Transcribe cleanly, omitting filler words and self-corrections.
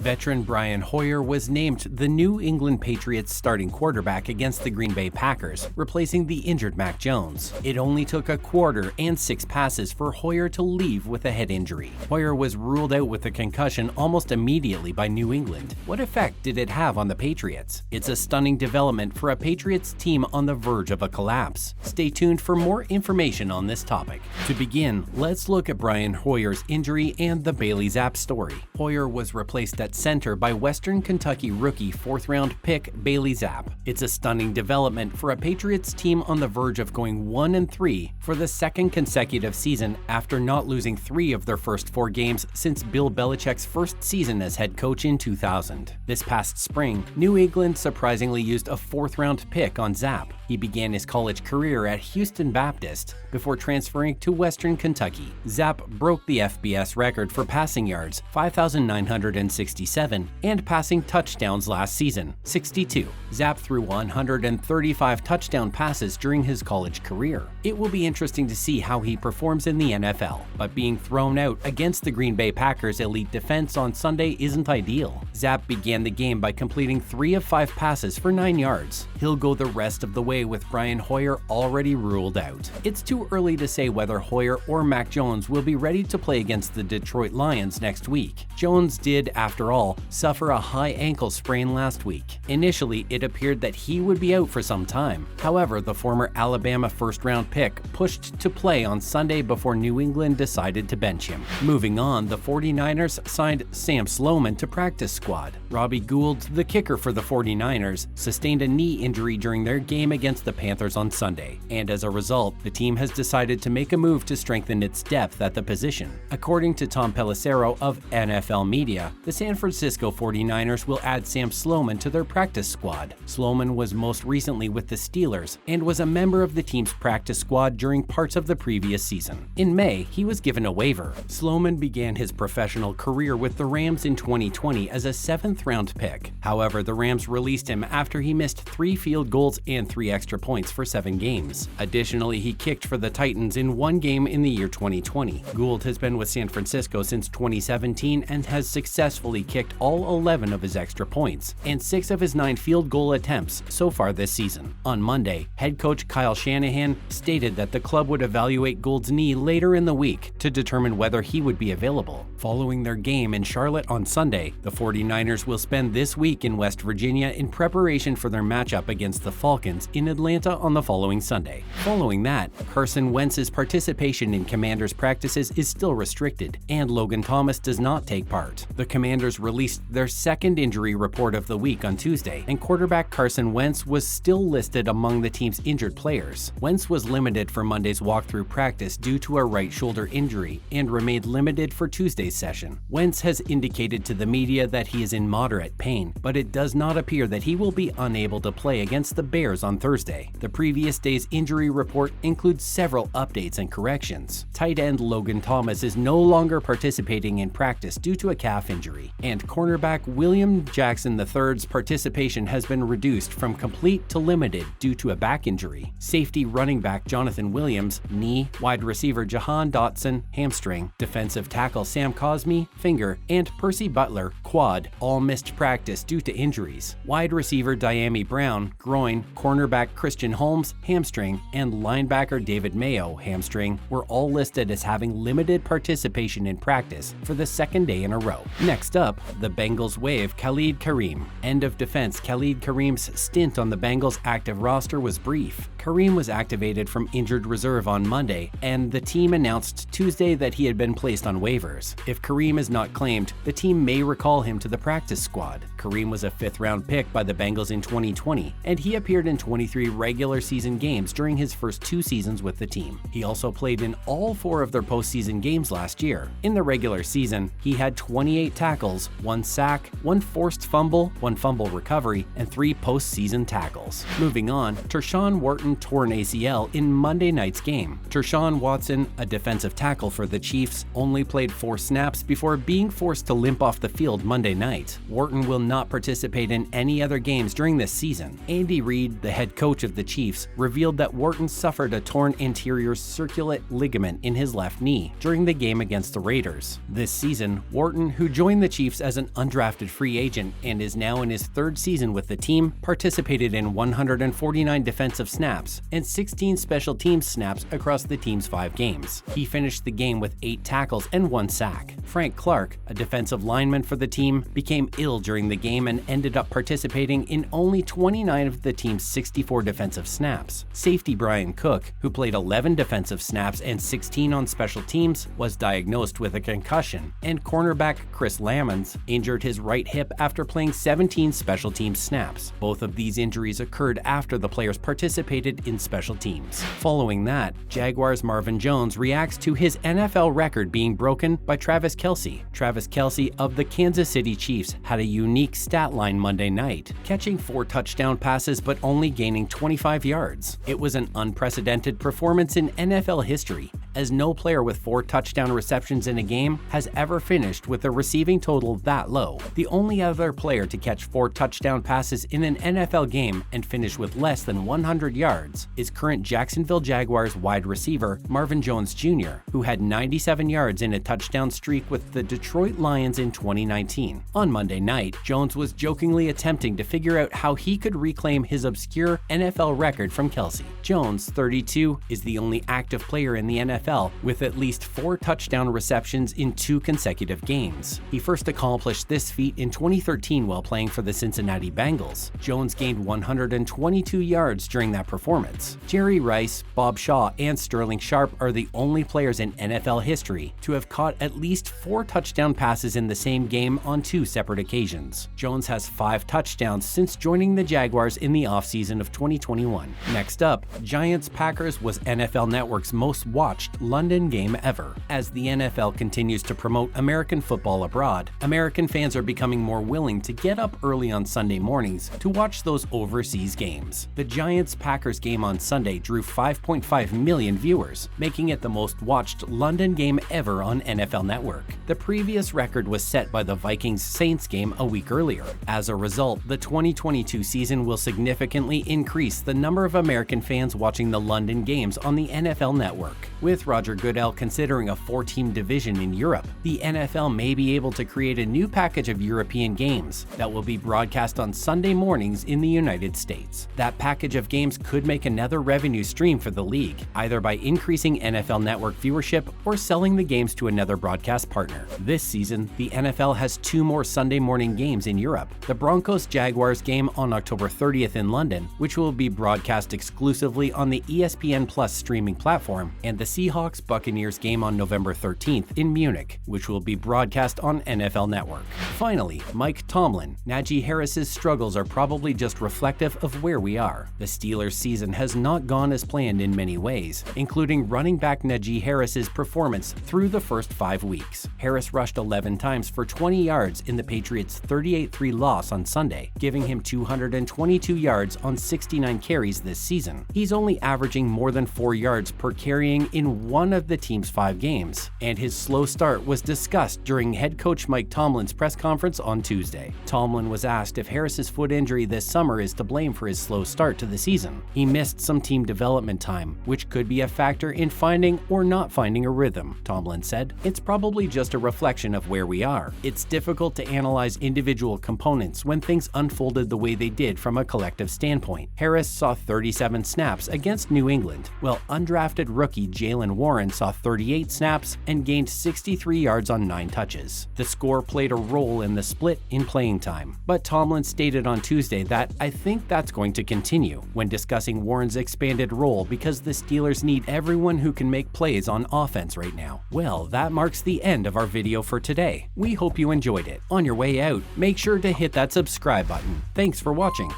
Veteran Brian Hoyer was named the New England Patriots starting quarterback against the Green Bay Packers, replacing the injured Mac Jones. It only took a quarter and 6 passes for Hoyer to leave with a head injury. Hoyer was ruled out with a concussion almost immediately by New England. What effect did it have on the Patriots? It's a stunning development for a Patriots team on the verge of a collapse. Stay tuned for more information on this topic. To begin, let's look at Brian Hoyer's injury and the Bailey Zappe story. Hoyer was replaced at center by Western Kentucky rookie 4th-round pick Bailey Zappe. It's a stunning development for a Patriots team on the verge of going 1-3 for the second consecutive season after not losing 3 of their first 4 games since Bill Belichick's first season as head coach in 2000. This past spring, New England surprisingly used a 4th-round pick on Zappe. He began his college career at Houston Baptist before transferring to Western Kentucky. Zappe broke the FBS record for passing yards, 5,967, and passing touchdowns last season, 62. Zappe threw 135 touchdown passes during his college career. It will be interesting to see how he performs in the NFL, but being thrown out against the Green Bay Packers' elite defense on Sunday isn't ideal. Zappe began the game by completing 3 of 5 passes for 9 yards. He'll go the rest of the way with Brian Hoyer already ruled out. It's too early to say whether Hoyer or Mac Jones will be ready to play against the Detroit Lions next week. Jones did, after all, suffer a high ankle sprain last week. Initially, it appeared that he would be out for some time. However, the former Alabama first-round pick pushed to play on Sunday before New England decided to bench him. Moving on, the 49ers signed Sam Sloman to practice squad. Robbie Gould, the kicker for the 49ers, sustained a knee injury during their game against the Panthers on Sunday, and as a result, the team has decided to make a move to strengthen its depth at the position. According to Tom Pelissero of NFL Media, the San Francisco 49ers will add Sam Sloman to their practice squad. Sloman was most recently with the Steelers and was a member of the team's practice squad during parts of the previous season. In May, he was given a waiver. Sloman began his professional career with the Rams in 2020 as a 7th-round pick. However, the Rams released him after he missed 3 field goals and 3 extra points for 7 games. Additionally, he kicked for the Titans in 1 game in the year 2020. Gould has been with San Francisco since 2017 and has successfully kicked all 11 of his extra points and 6 of his 9 field goal attempts so far this season. On Monday, head coach Kyle Shanahan stated that the club would evaluate Gould's knee later in the week to determine whether he would be available. Following their game in Charlotte on Sunday, the 49ers will spend this week in West Virginia in preparation for their matchup against the Falcons in Atlanta on the following Sunday. Following that, Carson Wentz's participation in Commanders practices is still restricted, and Logan Thomas does not take part. The Commanders released their second injury report of the week on Tuesday, and quarterback Carson Wentz was still listed among the team's injured players. Wentz was limited for Monday's walkthrough practice due to a right shoulder injury and remained limited for Tuesday's session. Wentz has indicated to the media that he is in moderate pain, but it does not appear that he will be unable to play against the Bears on Thursday. The previous day's injury report includes several updates and corrections. Tight end Logan Thomas is no longer participating in practice due to a calf injury, and cornerback William Jackson III's participation has been reduced from complete to limited due to a back injury. Safety running back Jonathan Williams, knee, wide receiver Jahan Dotson, hamstring, defensive tackle Sam Cosmi, finger, and Percy Butler, quad, all missed practice due to injuries. Wide receiver Diami Brown, groin, cornerback Christian Holmes, hamstring, and linebacker David Mayo, hamstring, were all listed as having limited participation in practice for the second day in a row. Next up, the Bengals waive Khalid Kareem. End of defense Khalid Kareem's stint on the Bengals active roster was brief. Kareem was activated from injured reserve on Monday, and the team announced Tuesday that he had been placed on waivers. If Kareem is not claimed, the team may recall him to the practice squad. Kareem was a 5th-round pick by the Bengals in 2020, and he appeared in 23 regular season games during his first 2 seasons with the team. He also played in all 4 of their postseason games last year. In the regular season, he had 28 tackles, 1 sack, 1 forced fumble, 1 fumble recovery, and 3 postseason tackles. Moving on, Tershawn Wharton tore an ACL in Monday night's game. Tershawn Watson, a defensive tackle for the Chiefs, only played 4 snaps before being forced to limp off the field Monday night. Wharton will not participate in any other games during this season. Andy Reid, the head coach of the Chiefs, revealed that Wharton suffered a torn anterior circulate ligament in his left knee during the game against the Raiders. This season, Wharton, who joined the Chiefs Chiefs as an undrafted free agent and is now in his third season with the team, participated in 149 defensive snaps and 16 special teams snaps across the team's 5 games. He finished the game with 8 tackles and 1 sack. Frank Clark, a defensive lineman for the team, became ill during the game and ended up participating in only 29 of the team's 64 defensive snaps. Safety Brian Cook, who played 11 defensive snaps and 16 on special teams, was diagnosed with a concussion, and cornerback Chris Lamons injured his right hip after playing 17 special teams snaps. Both of these injuries occurred after the players participated in special teams. Following that, Jaguars' Marvin Jones reacts to his NFL record being broken by Travis Kelce. Travis Kelce of the Kansas City Chiefs had a unique stat line Monday night, catching 4 touchdown passes but only gaining 25 yards. It was an unprecedented performance in NFL history, as no player with 4 touchdown receptions in a game has ever finished with a receiving total that low. The only other player to catch 4 touchdown passes in an NFL game and finish with less than 100 yards is current Jacksonville Jaguars wide receiver Marvin Jones Jr., who had 97 yards in a touchdown streak with the Detroit Lions in 2019. On Monday night, Jones was jokingly attempting to figure out how he could reclaim his obscure NFL record from Kelce. Jones, 32, is the only active player in the NFL with at least 4 touchdown receptions in 2 consecutive games. He first accomplished this feat in 2013 while playing for the Cincinnati Bengals. Jones gained 122 yards during that performance. Jerry Rice, Bob Shaw, and Sterling Sharp are the only players in NFL history to have caught at least 4 touchdown passes in the same game on 2 separate occasions. Jones has 5 touchdowns since joining the Jaguars in the offseason of 2021. Next up, Giants-Packers was NFL Network's most watched London game ever. As the NFL continues to promote American football abroad, American fans are becoming more willing to get up early on Sunday mornings to watch those overseas games. The Giants-Packers game on Sunday drew 5.5 million viewers, making it the most watched London game ever on NFL Network. The previous record was set by the Vikings-Saints game a week earlier. As a result, the 2022 season will significantly increase the number of American fans watching the London games on the NFL Network. With Roger Goodell considering a 4-team division in Europe, the NFL may be able to create a new package of European games that will be broadcast on Sunday mornings in the United States. That package of games could make another revenue stream for the league, either by increasing NFL Network viewership or selling the games to another broadcast partner. This season, the NFL has 2 more Sunday morning games in Europe: the Broncos-Jaguars game on October 30th in London, which will be broadcast exclusively on the ESPN Plus streaming platform, and the Seahawks-Buccaneers game on November 13th in Munich, which will be broadcast on NFL Network. Finally, Mike Tomlin. Najee Harris's struggles are probably just reflective of where we are. The Steelers' season has not gone as planned in many ways, including running back Najee Harris's performance through the first 5 weeks. Harris rushed 11 times for 20 yards in the Patriots' 38-3 loss on Sunday, giving him 222 yards on 69 carries this season. He's only averaging more than 4 yards per carrying in 1 of the team's 5 games, and his slow start was discussed during head coach Mike Tomlin's press conference on Tuesday. Tomlin was asked if Harris's foot injury this summer is to blame for his slow start to the season. He missed some team development time, which could be a factor in finding or not finding a rhythm, Tomlin said. It's probably just a reflection of where we are. It's difficult to analyze individual components when things unfolded the way they did from a collective standpoint. Harris saw 37 snaps against New England, while undrafted rookie Jaylen Warren saw 38 snaps and gained 63 yards on 9 touches. The score played a role in the split in playing time, but Tomlin stated on Tuesday that "I think that's going to continue" when discussing Warren's expanded role because the Steelers need everyone who can make plays on offense right now. Well, that marks the end of our video for today. We hope you enjoyed it. On your way out, make sure to hit that subscribe button. Thanks for watching.